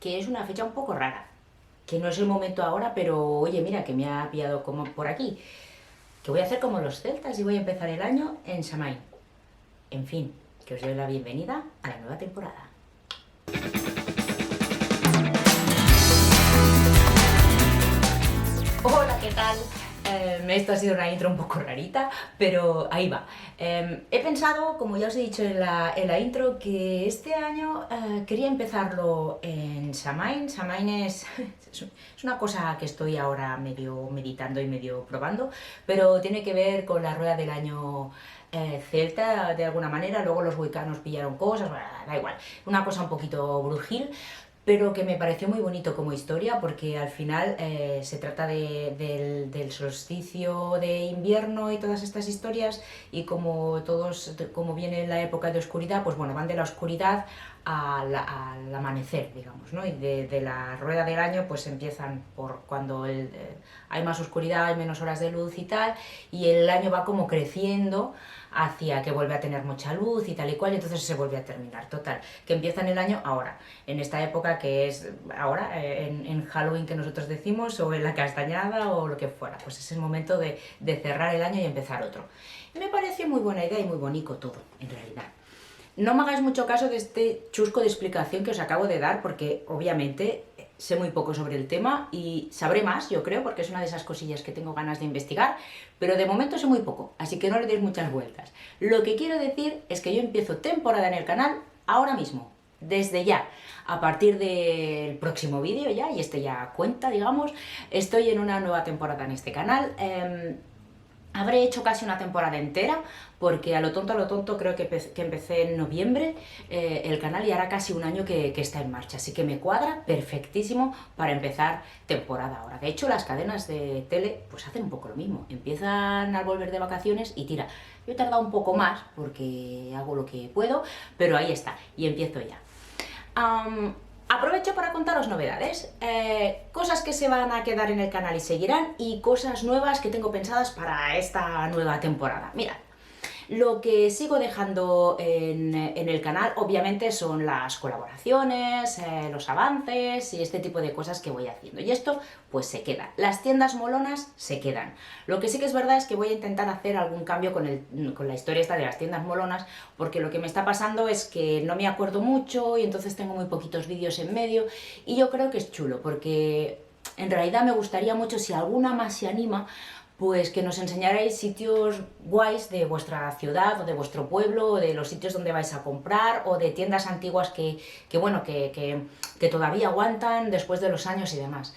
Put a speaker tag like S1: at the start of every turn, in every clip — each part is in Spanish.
S1: que es una fecha un poco rara, que no es el momento ahora, pero oye, mira, que me ha pillado como por aquí, que voy a hacer como los celtas y voy a empezar el año en Samaín. En fin, que os doy la bienvenida a la nueva temporada. Hola, ¿qué tal? Esto ha sido una intro un poco rarita, pero ahí va. He pensado, como ya os he dicho en la intro, que este año quería empezarlo en Samaín. Samaín es una cosa que estoy ahora medio meditando y medio probando, pero tiene que ver con la rueda del año celta, de alguna manera. Luego los wiccanos pillaron cosas, bueno, da igual. Una cosa un poquito brujil, pero que me pareció muy bonito como historia, porque al final se trata del solsticio de invierno y todas estas historias, y como viene la época de oscuridad, pues bueno, van de la oscuridad al amanecer, digamos, ¿no? Y de la rueda del año pues empiezan por cuando hay más oscuridad, hay menos horas de luz y tal, y el año va como creciendo hacia que vuelve a tener mucha luz y tal y cual, y entonces se vuelve a terminar. Total, que empieza en el año ahora, en esta época que es ahora, en Halloween que nosotros decimos, o en la castañada o lo que fuera, pues es el momento de cerrar el año y empezar otro. Y me pareció muy buena idea y muy bonito todo, en realidad. No me hagáis mucho caso de este chusco de explicación que os acabo de dar, porque obviamente sé muy poco sobre el tema y sabré más, yo creo, porque es una de esas cosillas que tengo ganas de investigar, pero de momento sé muy poco, así que no le deis muchas vueltas. Lo que quiero decir es que yo empiezo temporada en el canal ahora mismo, desde ya. A partir del próximo vídeo ya, y este ya cuenta, digamos, estoy en una nueva temporada en este canal. Habré hecho casi una temporada entera, porque a lo tonto creo que empecé en noviembre el canal, y ahora casi un año que está en marcha, así que me cuadra perfectísimo para empezar temporada ahora. De hecho, las cadenas de tele pues hacen un poco lo mismo, empiezan al volver de vacaciones y tira. Yo he tardado un poco más porque hago lo que puedo, pero ahí está, y empiezo ya. Aprovecho para contaros novedades, cosas que se van a quedar en el canal y seguirán, y cosas nuevas que tengo pensadas para esta nueva temporada. Mirad, lo que sigo dejando en el canal obviamente son las colaboraciones, los avances y este tipo de cosas que voy haciendo, y esto pues se queda. Las tiendas molonas se quedan. Lo que sí que es verdad es que voy a intentar hacer algún cambio con la historia esta de las tiendas molonas, porque lo que me está pasando es que no me acuerdo mucho y entonces tengo muy poquitos vídeos en medio, y yo creo que es chulo, porque en realidad me gustaría mucho, si alguna más se anima, pues que nos enseñarais sitios guays de vuestra ciudad o de vuestro pueblo, o de los sitios donde vais a comprar, o de tiendas antiguas que todavía aguantan después de los años y demás.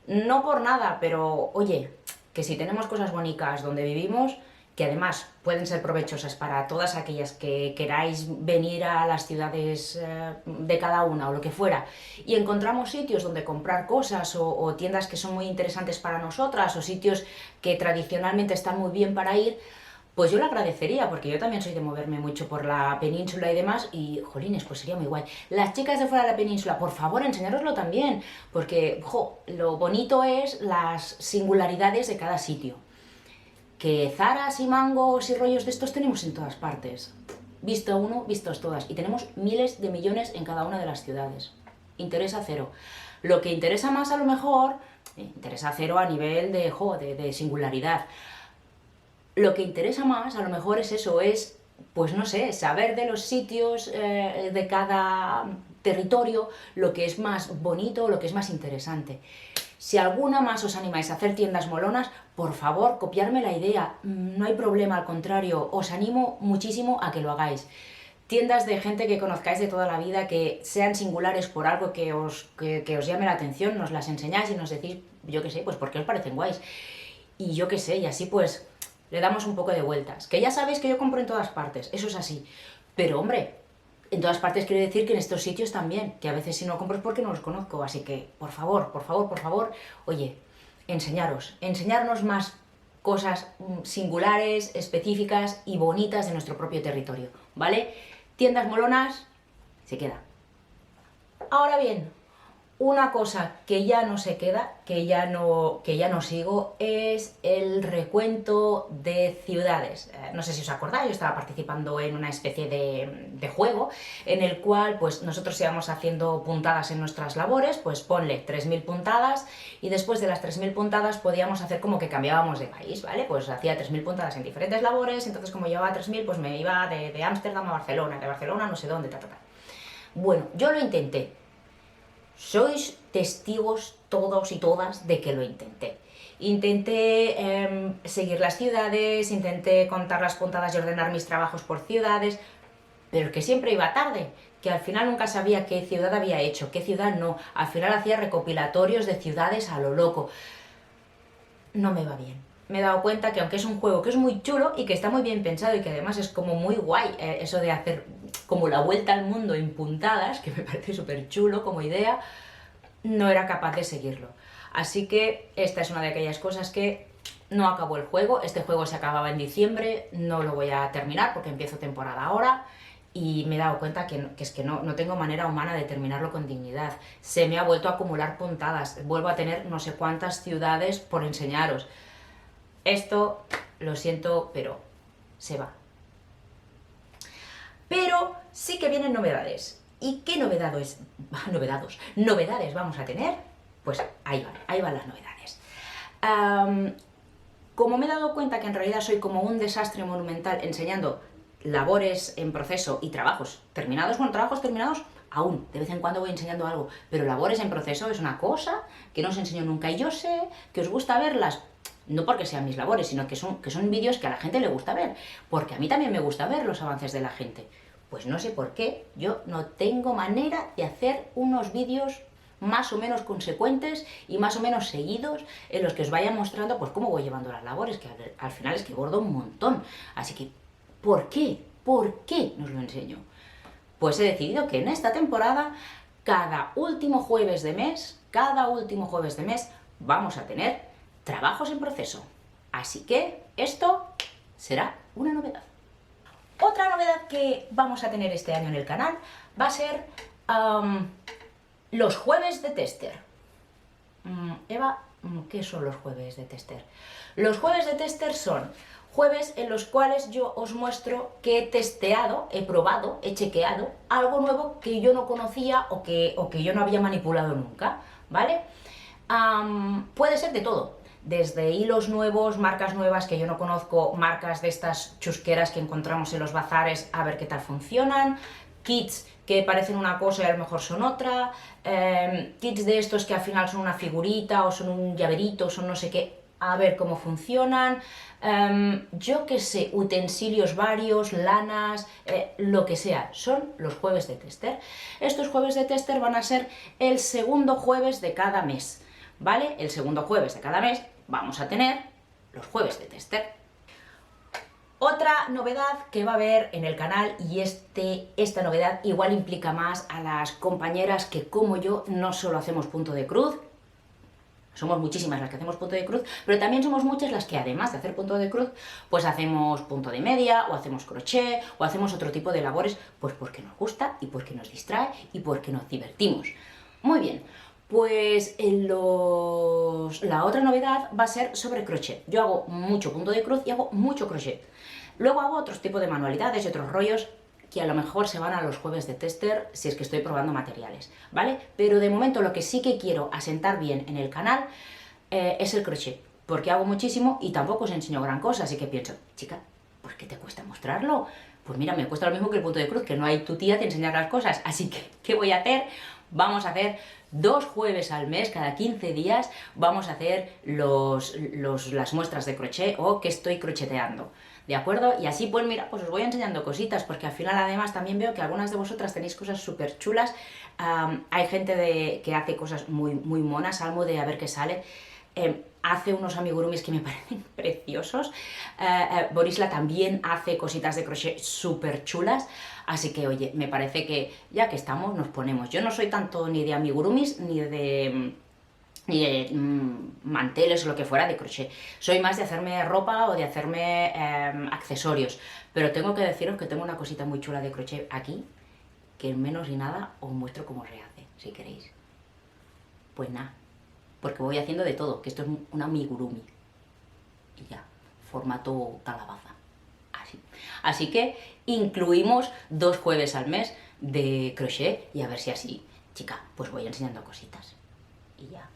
S1: No por nada, pero oye, que si tenemos cosas bonitas donde vivimos, que además pueden ser provechosas para todas aquellas que queráis venir a las ciudades de cada una o lo que fuera, y encontramos sitios donde comprar cosas, o tiendas que son muy interesantes para nosotras, o sitios que tradicionalmente están muy bien para ir, pues yo lo agradecería, porque yo también soy de moverme mucho por la península y demás, y jolines, pues sería muy guay. Las chicas de fuera de la península, por favor, enseñároslo también, porque lo bonito es las singularidades de cada sitio. Que zaras y mangos y rollos de estos tenemos en todas partes. Visto uno, vistos todas. Y tenemos miles de millones en cada una de las ciudades. Interesa cero. Lo que interesa más a lo mejor, interesa cero a nivel de singularidad. Lo que interesa más a lo mejor es eso, pues no sé, saber de los sitios de cada territorio, lo que es más bonito, lo que es más interesante. Si alguna más os animáis a hacer tiendas molonas, por favor, copiarme la idea, no hay problema, al contrario, os animo muchísimo a que lo hagáis. Tiendas de gente que conozcáis de toda la vida, que sean singulares por algo que os llame la atención, nos las enseñáis y nos decís, yo qué sé, pues por qué os parecen guays. Y yo qué sé, y así pues le damos un poco de vueltas. Que ya sabéis que yo compro en todas partes, eso es así. Pero hombre, en todas partes quiere decir que en estos sitios también, que a veces si no compro es porque no los conozco, así que por favor, por favor, por favor, oye, enseñarnos más cosas singulares, específicas y bonitas de nuestro propio territorio, ¿vale? Tiendas molonas, se queda. Ahora bien, Una cosa que ya no se queda, que ya no sigo, es el recuento de ciudades. No sé si os acordáis, yo estaba participando en una especie de juego en el cual pues nosotros íbamos haciendo puntadas en nuestras labores, pues ponle 3000 puntadas y después de las 3000 puntadas podíamos hacer como que cambiábamos de país, ¿vale? Pues hacía 3000 puntadas en diferentes labores, entonces como llevaba 3000 pues me iba de Ámsterdam a Barcelona, de Barcelona a no sé dónde, ta. Bueno, yo lo intenté. Sois testigos todos y todas de que lo intenté. Intenté seguir las ciudades, intenté contar las puntadas y ordenar mis trabajos por ciudades, pero que siempre iba tarde, que al final nunca sabía qué ciudad había hecho, qué ciudad no. Al final hacía recopilatorios de ciudades a lo loco. No me va bien. Me he dado cuenta que aunque es un juego que es muy chulo y que está muy bien pensado y que además es como muy guay, eso de hacer como la vuelta al mundo en puntadas, que me parece súper chulo como idea, no era capaz de seguirlo. Así que esta es una de aquellas cosas que no acabó el juego. Este juego se acababa en diciembre, no lo voy a terminar porque empiezo temporada ahora y me he dado cuenta que es que no tengo manera humana de terminarlo con dignidad. Se me ha vuelto a acumular puntadas, vuelvo a tener no sé cuántas ciudades por enseñaros. Esto, lo siento, pero se va. Pero sí que vienen novedades. ¿Y qué novedades vamos a tener? Pues ahí van las novedades. Como me he dado cuenta que en realidad soy como un desastre monumental enseñando labores en proceso y trabajos terminados, bueno, trabajos terminados aún, de vez en cuando voy enseñando algo, pero labores en proceso es una cosa que no os enseño nunca y yo sé que os gusta verlas, no porque sean mis labores, sino que son vídeos que a la gente le gusta ver, porque a mí también me gusta ver los avances de la gente. Pues no sé por qué, yo no tengo manera de hacer unos vídeos más o menos consecuentes y más o menos seguidos en los que os vaya mostrando pues cómo voy llevando las labores, que al final es que bordo un montón. Así que, ¿por qué? ¿Por qué no os lo enseño? Pues he decidido que en esta temporada, cada último jueves de mes, vamos a tener trabajos en proceso. Así que esto será una novedad. Otra novedad que vamos a tener este año en el canal va a ser los jueves de tester. Eva, ¿qué son los jueves de tester? Los jueves de tester son jueves en los cuales yo os muestro que he testeado, he probado, he chequeado algo nuevo que yo no conocía o que yo no había manipulado nunca, ¿vale? Puede ser de todo. Desde hilos nuevos, marcas nuevas que yo no conozco, marcas de estas chusqueras que encontramos en los bazares, a ver qué tal funcionan, kits que parecen una cosa y a lo mejor son otra, kits de estos que al final son una figurita o son un llaverito o son no sé qué, a ver cómo funcionan, yo qué sé, utensilios varios, lanas, lo que sea, son los jueves de tester. Estos jueves de tester van a ser el segundo jueves de cada mes, ¿vale? El segundo jueves de cada mes vamos a tener los jueves de tester. Otra novedad que va a haber en el canal, y esta novedad igual implica más a las compañeras que como yo no solo hacemos punto de cruz, somos muchísimas las que hacemos punto de cruz, pero también somos muchas las que además de hacer punto de cruz, pues hacemos punto de media, o hacemos crochet, o hacemos otro tipo de labores, pues porque nos gusta, y porque nos distrae, y porque nos divertimos. Muy bien, pues la otra novedad va a ser sobre crochet. Yo hago mucho punto de cruz y hago mucho crochet. Luego hago otros tipos de manualidades y otros rollos que a lo mejor se van a los jueves de tester si es que estoy probando materiales, ¿vale? Pero de momento lo que sí que quiero asentar bien en el canal es el crochet, porque hago muchísimo y tampoco os enseño gran cosa, así que pienso, chica, ¿por qué te cuesta mostrarlo? Pues mira, me cuesta lo mismo que el punto de cruz, que no hay tu tía de enseñar las cosas, así que, ¿qué voy a hacer? Vamos a hacer 2 jueves al mes, cada 15 días, vamos a hacer las muestras de crochet o que estoy crocheteando, ¿de acuerdo? Y así pues mira, pues os voy enseñando cositas, porque al final además también veo que algunas de vosotras tenéis cosas súper chulas, hay gente que hace cosas muy, muy monas, Almo de a ver qué sale, hace unos amigurumis que me parecen preciosos, Borisla también hace cositas de crochet súper chulas, así que oye, me parece que ya que estamos nos ponemos. Yo no soy tanto ni de amigurumis ni de manteles o lo que fuera de crochet, soy más de hacerme ropa o de hacerme accesorios, pero tengo que deciros que tengo una cosita muy chula de crochet aquí, que en menos y nada os muestro cómo se hace, si queréis. Pues nada, porque voy haciendo de todo, que esto es un amigurumi. Y ya, formato calabaza. Así. Así que incluimos 2 jueves al mes de crochet y a ver si así, chica, pues voy enseñando cositas. Y ya.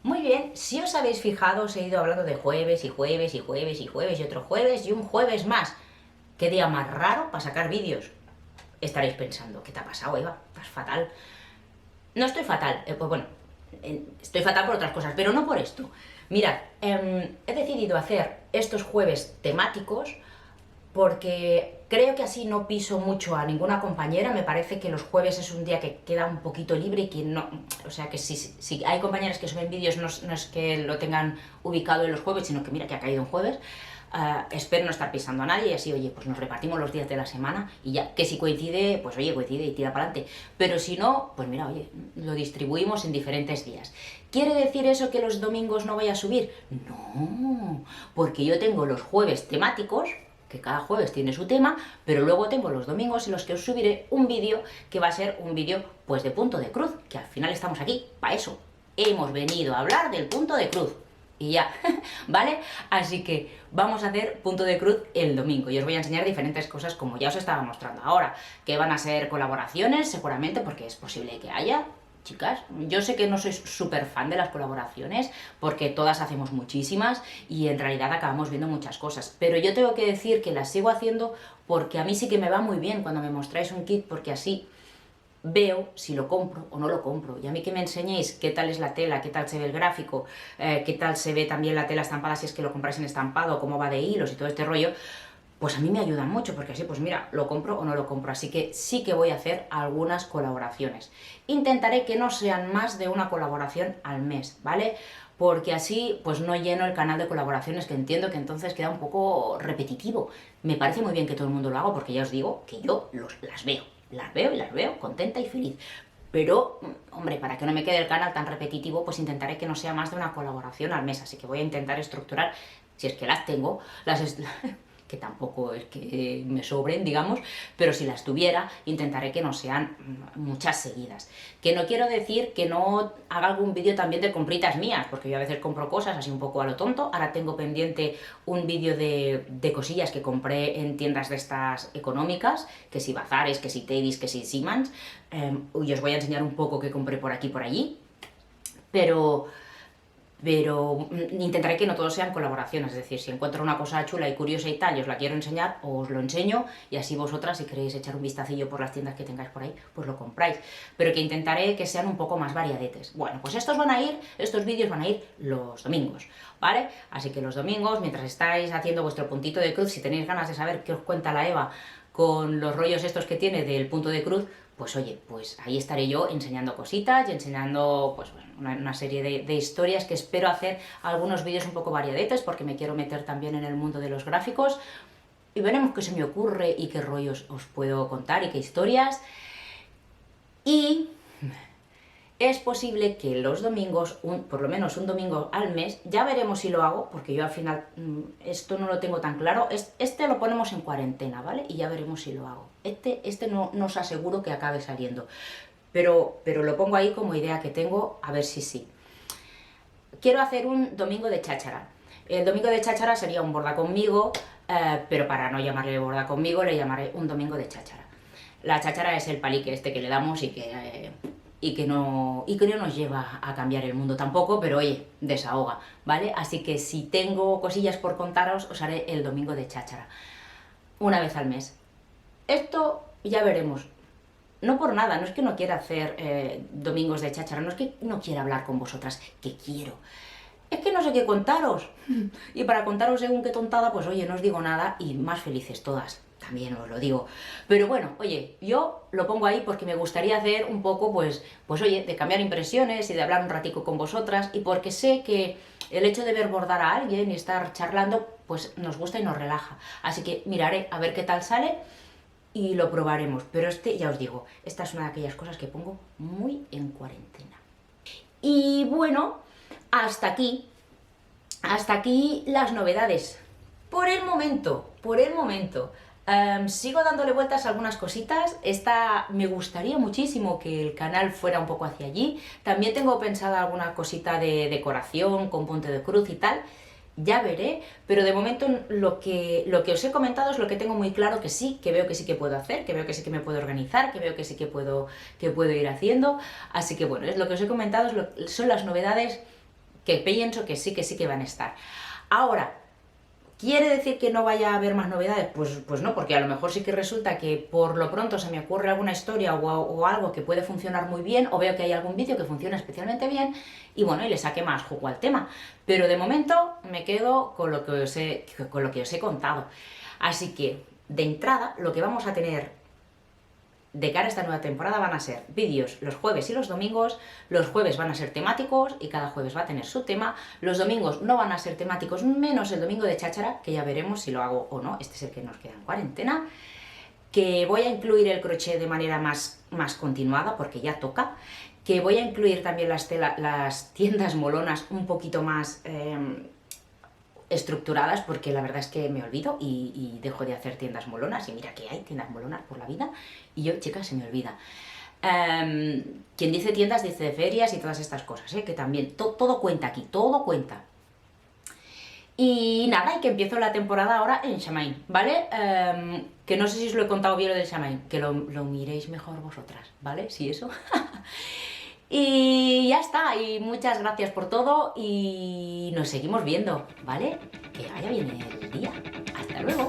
S1: Muy bien, si os habéis fijado, os he ido hablando de jueves y jueves y jueves y jueves y otro jueves y un jueves más. ¿Qué día más raro para sacar vídeos? Estaréis pensando, ¿qué te ha pasado, Eva? Estás fatal. No estoy fatal, pues bueno, estoy fatal por otras cosas, pero no por esto. Mirad, he decidido hacer estos jueves temáticos porque creo que así no piso mucho a ninguna compañera. Me parece que los jueves es un día que queda un poquito libre y que no... O sea que si hay compañeras que suben vídeos no es que lo tengan ubicado en los jueves, sino que mira que ha caído un jueves. Espero no estar pisando a nadie y así, oye, pues nos repartimos los días de la semana y ya, que si coincide, pues oye, coincide y tira para adelante. Pero si no, pues mira, oye, lo distribuimos en diferentes días. ¿Quiere decir eso que los domingos no voy a subir? No, porque yo tengo los jueves temáticos, que cada jueves tiene su tema, pero luego tengo los domingos en los que os subiré un vídeo que va a ser un vídeo pues de punto de cruz, que al final estamos aquí para eso. Hemos venido a hablar del punto de cruz. Y ya, ¿vale? Así que vamos a hacer punto de cruz el domingo y os voy a enseñar diferentes cosas como ya os estaba mostrando ahora, que van a ser colaboraciones seguramente porque es posible que haya. Chicas, yo sé que no sois súper fan de las colaboraciones porque todas hacemos muchísimas y en realidad acabamos viendo muchas cosas, pero yo tengo que decir que las sigo haciendo porque a mí sí que me va muy bien cuando me mostráis un kit, porque así veo si lo compro o no lo compro, y a mí que me enseñéis qué tal es la tela, qué tal se ve el gráfico, qué tal se ve también la tela estampada si es que lo compráis en estampado, cómo va de hilos y todo este rollo, pues a mí me ayuda mucho, porque así, pues mira, lo compro o no lo compro. Así que sí que voy a hacer algunas colaboraciones. Intentaré que no sean más de una colaboración al mes, ¿vale? Porque así, pues no lleno el canal de colaboraciones, que entiendo que entonces queda un poco repetitivo. Me parece muy bien que todo el mundo lo haga, porque ya os digo que yo las veo y las veo contenta y feliz. Pero, hombre, para que no me quede el canal tan repetitivo, pues intentaré que no sea más de una colaboración al mes. Así que voy a intentar estructurar, si es que las tengo, que tampoco es que me sobren, digamos, pero si las tuviera, intentaré que no sean muchas seguidas. Que no quiero decir que no haga algún vídeo también de compritas mías, porque yo a veces compro cosas así un poco a lo tonto. Ahora tengo pendiente un vídeo de cosillas que compré en tiendas de estas económicas, que si Bazares, que si Teddy's, que si Siemens, y os voy a enseñar un poco que compré por aquí y por allí, pero intentaré que no todos sean colaboraciones, es decir, si encuentro una cosa chula y curiosa y tal, y os la quiero enseñar, os lo enseño, y así vosotras, si queréis echar un vistacillo por las tiendas que tengáis por ahí, pues lo compráis, pero que intentaré que sean un poco más variadetes. Bueno, pues estos vídeos van a ir los domingos, ¿vale? Así que los domingos, mientras estáis haciendo vuestro puntito de cruz, si tenéis ganas de saber qué os cuenta la Eva con los rollos estos que tiene del punto de cruz, pues oye, pues ahí estaré yo enseñando cositas y enseñando pues una serie de historias, que espero hacer algunos vídeos un poco variadetes porque me quiero meter también en el mundo de los gráficos y veremos qué se me ocurre y qué rollos os puedo contar y qué historias. Y es posible que los domingos, por lo menos un domingo al mes, ya veremos si lo hago, porque yo al final esto no lo tengo tan claro. Este lo ponemos en cuarentena, ¿vale? Y ya veremos si lo hago. Este no os aseguro que acabe saliendo, pero lo pongo ahí como idea que tengo, a ver si sí. Quiero hacer un domingo de cháchara. El domingo de cháchara sería un borda conmigo, pero para no llamarle borda conmigo, le llamaré un domingo de cháchara. La cháchara es el palique este que le damos y que no nos lleva a cambiar el mundo tampoco, pero oye, desahoga, ¿vale? Así que si tengo cosillas por contaros, os haré el domingo de cháchara, una vez al mes. Esto ya veremos. No por nada, no es que no quiera hacer domingos de cháchara, no es que no quiera hablar con vosotras, que quiero. Es que no sé qué contaros. Y para contaros según qué tontada, pues oye, no os digo nada y más felices todas. También os lo digo. Pero bueno, oye, yo lo pongo ahí porque me gustaría hacer un poco, pues oye, de cambiar impresiones y de hablar un ratico con vosotras, y porque sé que el hecho de ver bordar a alguien y estar charlando, pues nos gusta y nos relaja. Así que miraré a ver qué tal sale y lo probaremos. Pero ya os digo, esta es una de aquellas cosas que pongo muy en cuarentena. Y bueno, hasta aquí las novedades. Por el momento. Sigo dándole vueltas a algunas cositas. Me gustaría muchísimo que el canal fuera un poco hacia allí. También tengo pensada alguna cosita de decoración con punto de cruz y tal. Ya veré, pero de momento lo que os he comentado es lo que tengo muy claro que sí, que veo que sí que puedo hacer, que veo que sí que me puedo organizar, que veo que sí que puedo ir haciendo. Así que bueno, es lo que os he comentado, son las novedades que pienso que sí que van a estar. Ahora, ¿quiere decir que no vaya a haber más novedades? Pues no, porque a lo mejor sí que resulta que por lo pronto se me ocurre alguna historia o algo que puede funcionar muy bien, o veo que hay algún vídeo que funciona especialmente bien, y bueno, y le saque más jugo al tema. Pero de momento me quedo con lo que os he contado. Así que, de entrada, lo que vamos a tener de cara a esta nueva temporada van a ser vídeos los jueves y los domingos. Los jueves van a ser temáticos y cada jueves va a tener su tema. Los domingos no van a ser temáticos, menos el domingo de cháchara, que ya veremos si lo hago o no. Este es el que nos queda en cuarentena. Que voy a incluir el crochet de manera más continuada, porque ya toca. Que voy a incluir también las tiendas molonas un poquito más estructuradas, porque la verdad es que me olvido y dejo de hacer tiendas molonas, y mira que hay tiendas molonas por la vida, y yo, chicas, se me olvida. Quien dice tiendas dice ferias y todas estas cosas, que también todo cuenta aquí, todo cuenta. Y nada, y que empiezo la temporada ahora en Shamain, ¿vale? Que no sé si os lo he contado bien lo del Shamain, que lo miréis mejor vosotras, ¿vale? Sí, eso. Y ya está, y muchas gracias por todo y nos seguimos viendo, ¿vale? Que vaya bien el día. Hasta luego.